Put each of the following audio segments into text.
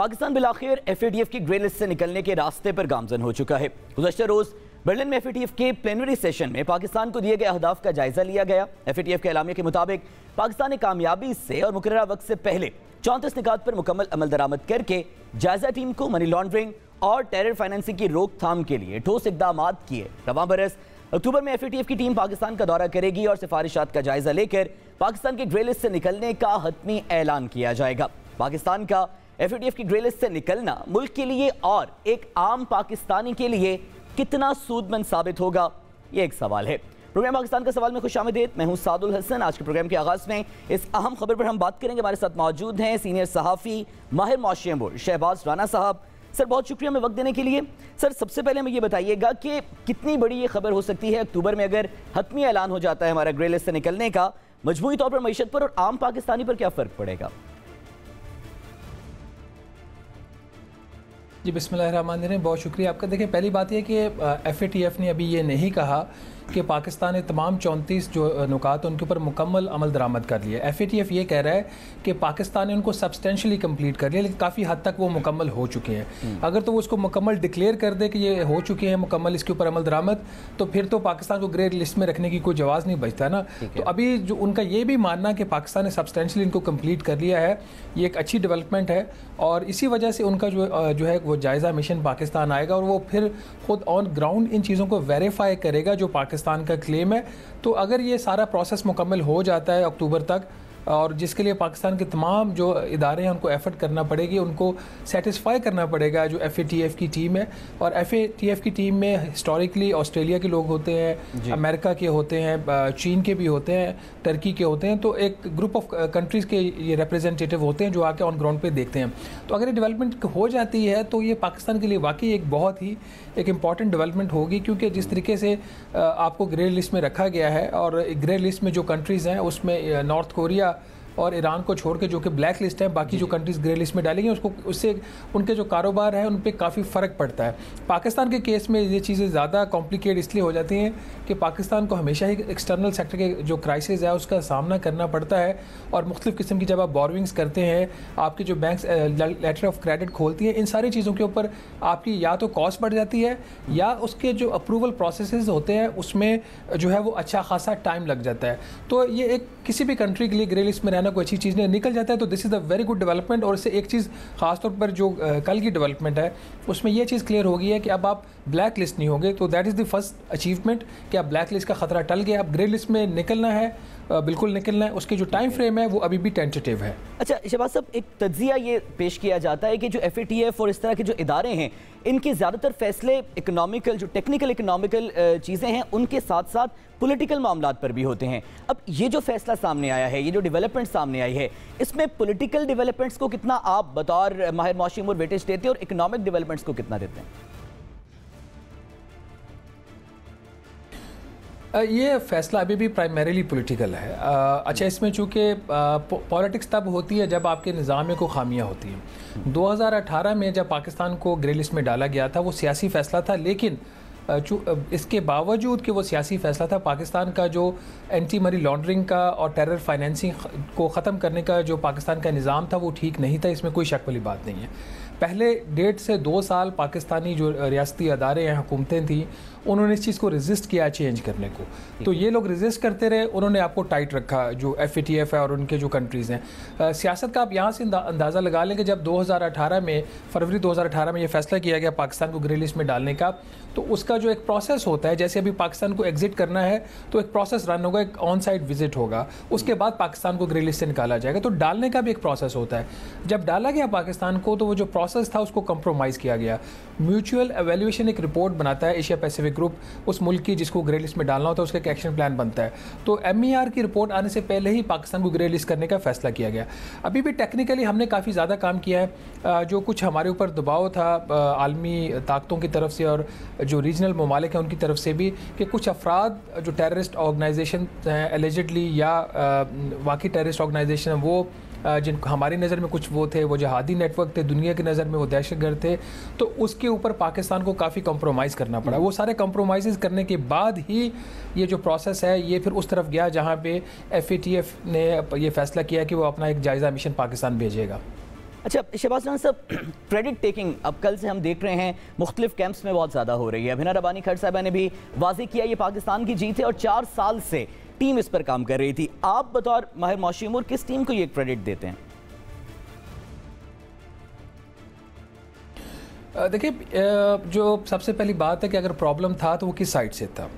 Pakistan बिलाखिर FATF की grey list से निकलने के रास्ते पर गामजन हो चुका है। गुज़श्ता रोज़ बर्लिन में FATF के प्लेनरी सेशन में पाकिस्तान को दिए गए अहदाफ का जायजा लिया गया। FATF के एलामिया के मुताबिक पाकिस्तान ने कामयाबी से और मुकर्ररा वक्त से पहले 34 निकात पर मुकम्मल अमल दरामद करके जायजा टीम को मनी लॉन्ड्रिंग और टेरर फाइनेंसिंग की रोकथाम के लिए ठोस इकदाम किए। रवां बरस अक्टूबर में FATF की टीम पाकिस्तान का दौरा करेगी और सिफारिशात का जायजा लेकर पाकिस्तान की ग्रे लिस्ट से निकलने का हतमी ऐलान किया जाएगा। पाकिस्तान का FATF की ग्रे लिस्ट से निकलना मुल्क के लिए और एक आम पाकिस्तानी के लिए कितना सूदमंद साबित होगा, ये एक सवाल है। प्रोग्राम पाकिस्तान का सवाल में खुशामदीद। मैं हूं सादुल हसन। आज के प्रोग्राम के आगाज़ में इस अहम खबर पर हम बात करेंगे। हमारे साथ मौजूद हैं सीनियर सहाफ़ी माहिर मौशियम्बुर शहबाज राना साहब। सर, बहुत शुक्रिया हमें वक्त देने के लिए। सर, सबसे पहले हमें ये बताइएगा कि कितनी बड़ी ये खबर हो सकती है अक्टूबर में अगर हतमी ऐलान हो जाता है हमारा ग्रे लिस्ट से निकलने का, मजमूई तौर पर मईशत पर और आम पाकिस्तानी पर क्या फ़र्क पड़ेगा? जी, बिस्मिल्लाहिर्रहमानिर्रहीम। बहुत शुक्रिया आपका। देखिए, पहली बात यह कि FATF ने अभी ये नहीं कहा कि पाकिस्तान ने तमाम 34 जो नुकात उनके ऊपर मुकम्मल अमल दरामद कर लिया। FATF ये कह रहा है कि पाकिस्तान ने उनको सब्सटेंशली कंप्लीट कर लिया, लेकिन काफ़ी हद तक वो मुकम्मल हो चुके हैं। अगर तो वो उसको मुकम्मल डिक्लेयर कर दे कि ये हो चुके हैं मुकम्मल इसके ऊपर अमल दरामद, तो फिर तो पाकिस्तान को ग्रे लिस्ट में रखने की कोई जवाज़ नहीं बचता ना। तो अभी जो उनका ये भी मानना कि पाकिस्तान ने सब्सटेंशली इनको कंप्लीट कर लिया है, ये एक अच्छी डेवलपमेंट है। और इसी वजह से उनका जो है वो जायज़ा मिशन पाकिस्तान आएगा और वो फिर खुद ऑन ग्राउंड इन चीज़ों को वेरीफाई करेगा जो पाकिस्तान का क्लेम है। तो अगर ये सारा प्रोसेस मुकम्मल हो जाता है अक्टूबर तक, और जिसके लिए पाकिस्तान के तमाम जो इदारे हैं उनको एफर्ट करना पड़ेगी, उनको सेटिस्फाई करना पड़ेगा जो FATF की टीम है। और FATF की टीम में हिस्टोरिकली ऑस्ट्रेलिया के लोग होते हैं, अमेरिका के होते हैं, चीन के भी होते हैं, टर्की के होते हैं। तो एक ग्रुप ऑफ कंट्रीज़ के ये रिप्रेजेंटेटिव होते हैं जो आके ऑन ग्राउंड पे देखते हैं। तो अगर ये डेवलपमेंट हो जाती है तो ये पाकिस्तान के लिए वाकई एक बहुत ही एक इम्पॉर्टेंट डेवलपमेंट होगी, क्योंकि जिस तरीके से आपको ग्रे लिस्ट में रखा गया है, और ग्रे लिस्ट में जो कंट्रीज़ हैं उसमें नॉर्थ कोरिया और ईरान को छोड़ के जो कि ब्लैक लिस्ट है, बाकी जो कंट्रीज़ ग्रे लिस्ट में डालेंगे उससे उनके जो कारोबार है उन पर काफ़ी फ़र्क पड़ता है। पाकिस्तान के केस में ये चीज़ें ज़्यादा कॉम्प्लिकेट इसलिए हो जाती हैं कि पाकिस्तान को हमेशा ही एक्सटर्नल सेक्टर के जो क्राइसिस है उसका सामना करना पड़ता है। और मुख्तलिफ़ किस्म की जब आप बोरोविंग्स करते हैं, आपकी जो बैंक्स लेटर ऑफ क्रेडिट खोलती हैं, इन सारी चीज़ों के ऊपर आपकी या तो कॉस्ट बढ़ जाती है या उसके जो अप्रूवल प्रोसेस होते हैं उसमें जो है वो अच्छा खासा टाइम लग जाता है। तो ये एक किसी भी कंट्री के लिए ग्रे लिस्ट में कोई अच्छी चीज़ नहीं निकल जाता है। तो this is a very good development. और इससे एक चीज़ खासतौर पर जो कल की डेवलपमेंट है उसमें ये चीज़ क्लियर हो गई है कि अब आप ब्लैक लिस्ट नहीं होंगे। तो that is the first achievement कि अब ब्लैक लिस्ट का ख़तरा टल गया। अब ग्रे लिस्ट में निकलना है, बिल्कुल निकलना है। उसकी जो टाइम फ्रेम है वो अभी भी टेंटेटिव है। अच्छा शहबाज साहब, एक तज्जिया ये पेश किया जाता है कि जो FATF और इस तरह के जो इदारे हैं इनके ज़्यादातर फैसले इकोनॉमिकल, जो टेक्निकल इकोनॉमिकल चीज़ें हैं उनके साथ साथ पॉलिटिकल मामलात पर भी होते हैं। अब ये जो फैसला सामने आया है, ये जो डेवलपमेंट सामने आई है, इसमें पॉलिटिकल डेवलपमेंट्स को कितना आप बतौर माहिर मौशियम्बुर वेटेज देते हैं और इकोनॉमिक डेवलपमेंट्स को कितना देते हैं? ये फैसला अभी भी प्राइमरीली पॉलिटिकल है। अच्छा, इसमें चूँकि पॉलिटिक्स तब होती है जब आपके निज़ाम में कोई खामियाँ होती हैं। 2018 में जब पाकिस्तान को ग्रे लिस्ट में डाला गया था वो सियासी फ़ैसला था, लेकिन इसके बावजूद कि वो सियासी फ़ैसला था, पाकिस्तान का जो एंटी मनी लॉन्ड्रिंग का और टेरर फाइनेंसिंग को ख़त्म करने का जो पाकिस्तान का निज़ाम था वो ठीक नहीं था। इसमें कोई शक वाली बात नहीं है। पहले 1.5 से 2 साल पाकिस्तानी जो रियासती अदारे हैं, हुकूमतें थीं, उन्होंने इस चीज़ को रेजिस्ट किया चेंज करने को। तो ये लोग रेजिस्ट करते रहे, उन्होंने आपको टाइट रखा जो FATF है और उनके जो कंट्रीज़ हैं। सियासत का आप यहाँ से अंदाज़ा लगा लें कि जब 2018 में फरवरी 2018 में ये फैसला किया गया पाकिस्तान को ग्रे लिस्ट में डालने का, तो उसका जो एक प्रोसेस होता है, जैसे अभी पाकिस्तान को एग्जिट करना है तो एक प्रोसेस रन होगा, एक ऑन साइट विजिट होगा, उसके बाद पाकिस्तान को ग्रे लिस्ट से निकाला जाएगा। तो डालने का भी एक प्रोसेस होता है। जब डाला गया पाकिस्तान को तो वो जो प्रोसेस था उसको कंप्रोमाइज़ किया गया। म्यूचुअल एवेल्यूएशन एक रिपोर्ट बनाता है एशिया पैसिफिक ग्रुप, उस मुल्क की जिसको ग्रे लिस्ट में डालना होता है उसका एक एक्शन प्लान बनता है। तो MER की रिपोर्ट आने से पहले ही पाकिस्तान को ग्रे लिस्ट करने का फैसला किया गया। अभी भी टेक्निकली हमने काफ़ी ज़्यादा काम किया है। जो कुछ हमारे ऊपर दबाव था आलमी ताकतों की तरफ से और जो रीजनल ममालिक हैं उनकी तरफ से भी, कि कुछ अफराद जो टेररिस्ट ऑर्गेनाइजेशन एलिजिडली या वाकई टेररिस्ट ऑर्गेनाइजेशन वो जिन हमारी नज़र में कुछ वो थे, वो जहादी नेटवर्क थे, दुनिया की नज़र में वो दहशतगर्द थे। तो उसके ऊपर पाकिस्तान को काफ़ी कंप्रोमाइज़ करना पड़ा। वो सारे कंप्रोमाइज़ करने के बाद ही ये जो प्रोसेस है ये फिर उस तरफ गया जहाँ पे FATF ने ये फैसला किया कि वो अपना एक जायज़ा मिशन पाकिस्तान भेजेगा। अच्छा शहबाज राना साहब, क्रेडिट टेकिंग अब कल से हम देख रहे हैं मुख्तलिफ कैंप्स में बहुत ज़्यादा हो रही है। अभिना रबानी खर साहबा ने भी वाज़ेह किया ये पाकिस्तान की जीत है और 4 साल से टीम इस पर काम कर रही थी। आप बतौर माहिर मौशी उमूर किस टीम को ये क्रेडिट देते हैं? देखिए, जो सबसे पहली बात है कि अगर प्रॉब्लम था तो वो किस साइड से था।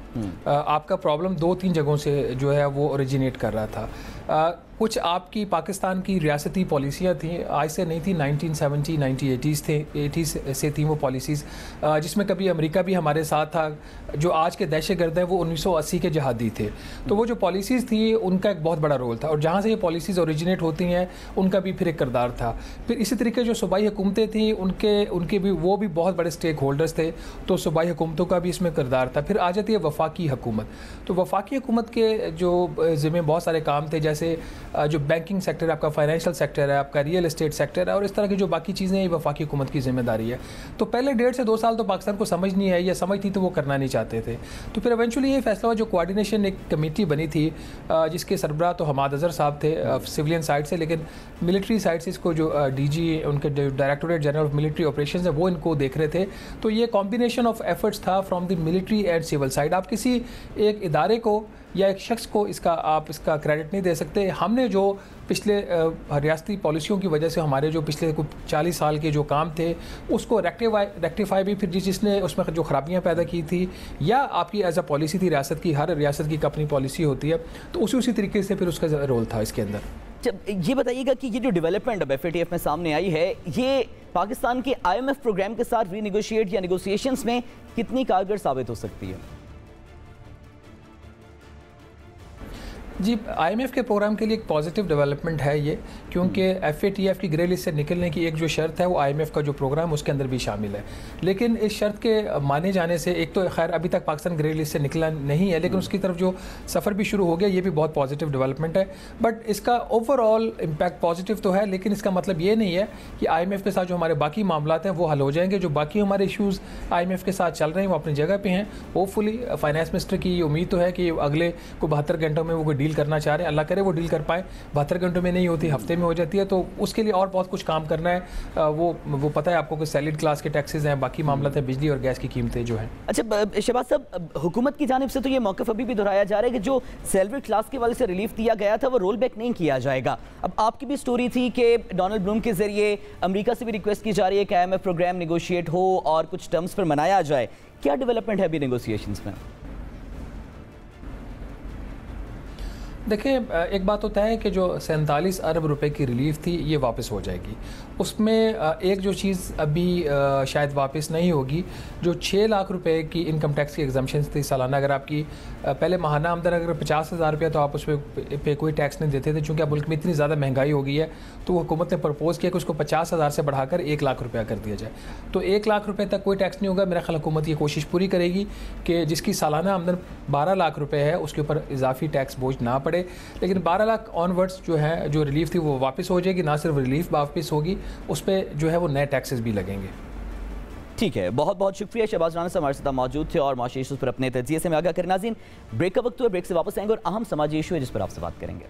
आपका प्रॉब्लम 2-3 जगहों से जो है वो ओरिजिनेट कर रहा था। कुछ आपकी पाकिस्तान की रियासती पॉलिसियाँ थी, आज से नहीं थी, 1970 1980s थे, 80s से थी वो पॉलिसीज़, जिसमें कभी अमेरिका भी हमारे साथ था। जो आज के दहशतगर्द हैं वो 1980 के जहादी थे। तो वो जो पॉलिसीज़ थी उनका एक बहुत बड़ा रोल था, और जहाँ से ये पॉलिसीज़ ओरिजिनेट होती हैं उनका भी फिर एक किरदार था। फिर इसी तरीके जो सूबाई हुकूमतें थी उनके भी वो भी बहुत बड़े स्टेक होल्डर्स थे, तो सूबाई हुकूमतों का भी इसमें किरदार था। फिर आ जाती है वफाकी हुकूमत। तो वफाकी हुकूमत के जो ज़िम्मे बहुत सारे काम थे, जैसे जो बैंकिंग सेक्टर है, आपका फाइनेंशियल सेक्टर है, आपका रियल एस्टेट सेक्टर है, और इस तरह की जो बाकी चीज़ें ये वफाकी हुकूमत की जिम्मेदारी है। तो पहले 1.5 से 2 साल तो पाकिस्तान को समझ नहीं आई, या समझ थी तो वो करना नहीं चाहते थे। तो फिर एवेंचुअली ये फैसला हुआ, जो कोऑर्डिनेशन एक कमेटी बनी थी जिसके सरबराह तो हमाद अजहर साहब थे सिविलियन साइड से, लेकिन मिलिट्री साइड से इसको जो DG उनके जो directorate general of military operations है वो इनको देख रहे थे। तो ये कॉम्बिनेशन ऑफ एफर्ट्स था from the military and civil side. आप किसी एक इदारे को या एक शख्स को इसका क्रेडिट नहीं दे सकते। हमने जो पिछले रियासती पॉलिसियों की वजह से हमारे जो पिछले कुछ 40 साल के जो काम थे उसको रेक्टिफाई भी, फिर जिसने उसमें जो खराबियां पैदा की थी, या आपकी एज अ पॉलिसी थी रियासत की, हर रियासत की अपनी पॉलिसी होती है, तो उसी तरीके से फिर उसका रोल था इसके अंदर। जब ये बताइएगा कि ये जो डेवलपमेंट अब FATF में सामने आई है, ये पाकिस्तान के IMF प्रोग्राम के साथ रीनिगोशिएट या निगोशिएशंस में कितनी कारगर साबित हो सकती है? जी, IMF के प्रोग्राम के लिए एक पॉजिटिव डेवलपमेंट है ये, क्योंकि FATF की ग्रे लिस्ट से निकलने की एक जो शर्त है वो IMF का जो प्रोग्राम उसके अंदर भी शामिल है। लेकिन इस शर्त के माने जाने से, एक तो खैर अभी तक पाकिस्तान ग्रे लिस्ट से निकला नहीं है, लेकिन उसकी तरफ जो सफ़र भी शुरू हो गया, ये भी बहुत पॉजिटिव डेवलपमेंट है। बट इसका ओवरऑल इम्पैक्ट पॉजिटिव तो है, लेकिन इसका मतलब ये नहीं है कि IMF के साथ जो हमारे बाकी मामला हैं वो हल हो जाएंगे। जो बाकी हमारे इशूज़ IMF के साथ चल रहे हैं वो अपनी जगह पर हैं। होपफुली फाइनेंस मिनिस्टर की उम्मीद तो है कि अगले को 72 घंटों में वो डील करना चाह रहे हैं। अल्लाह करे वो डील कर पाए। 72 घंटों में नहीं होती, हफ्ते में हो जाती है, तो उसके लिए और बहुत कुछ काम करना है। वो पता है आपको कि सैलरीड क्लास के टैक्सेस हैं, बाकी मामला है बिजली और गैस की कीमतें जो हैं। अच्छा शहबाज साहब, हुकूमत की जानिब से तो ये मौक़िफ़ अभी भी दोहराया जा रहा है कि जो सैलरीड क्लास के वाले से रिलीफ दिया गया था वो रोल बैक नहीं किया जाएगा। अब आपकी भी स्टोरी थी कि डोनाल्ड ब्लूम के जरिए अमेरिका से भी रिक्वेस्ट की जा रही है कि IMF प्रोग्राम निगोशिएट हो और कुछ टर्म्स पर मनाया जाए। क्या डेवलपमेंट है अभी नेगोशिएशंस में? देखिए, एक बात होता है कि जो 47 अरब रुपए की रिलीफ थी ये वापस हो जाएगी। उसमें एक जो चीज़ अभी शायद वापस नहीं होगी, जो 6 लाख रुपए की इनकम टैक्स की एग्जम्पशन थी सालाना। अगर आपकी पहले माहाना आमदन अगर 50,000 रुपया, तो आप उस पर कोई टैक्स नहीं देते थे। चूँकि अब मुल्क में इतनी ज़्यादा महंगाई हो गई है, तो हुकूमत ने प्रपोज़ किया कि उसको 50,000 से बढ़ाकर 1 लाख रुपया कर दिया जाए। तो 1 लाख रुपये तक कोई टैक्स नहीं होगा। मेरा ख्याल हुकूमत ये कोशिश पूरी करेगी कि जिसकी सालाना आमदन 12 लाख रुपये है उसके ऊपर इजाफी टैक्स बोझ ना पड़े। लेकिन 12 लाख ऑनवर्ड्स जो है, जो रिलीफ थी वो वापस हो जाएगी। ना सिर्फ रिलीफ वापस होगी, उस पर जो है वो नए टैक्सेस भी लगेंगे। ठीक है, बहुत बहुत शुक्रिया। शहबाज राना साहब हमारे साथ मौजूद थे और माशी इशूज़ पर अपने तजिए से में आगाह करें। नाज़रीन, ब्रेक का वक्त हुआ, ब्रेक से वापस आएंगे और अहम समाजी इशू है जिस पर आपसे बात करेंगे।